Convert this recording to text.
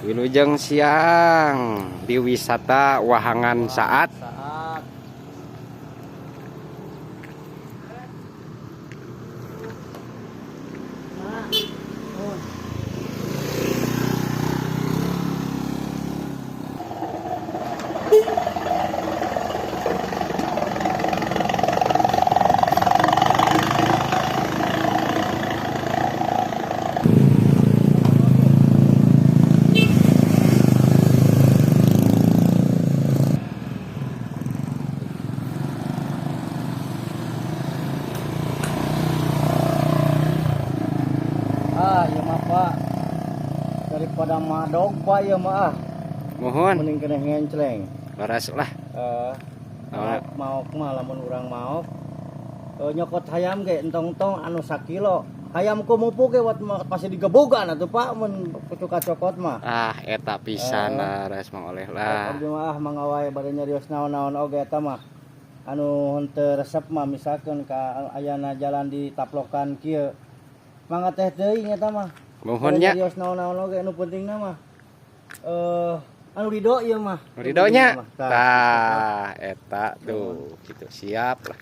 Wilujeng siang di wisata Wahangan Saat. Ya mah Pak, daripada madog Pak ya mah Mohon mending kena ngenceleng. laras lah. Mau mah lamun urang mau nyokot hayam ge entong-entong anu 1 kilo. Hayam kumupu ge wat pasti digebogan atuh Pak mun pucuka cokot mah. Eta pisan laras mah oleh lah. Abdi mah mangga wae bade nyarios naon-naon oge eta mah. Anu henteu resep mah misalkeun ka ayana jalan di taplokan kieu. Mangga teh teuing eta mah. Mohon nya. Nyarios naon-naon oge anu pentingna mah anu ridho ieu mah. Ridhonya. Tah eta tuh gitu siap lah.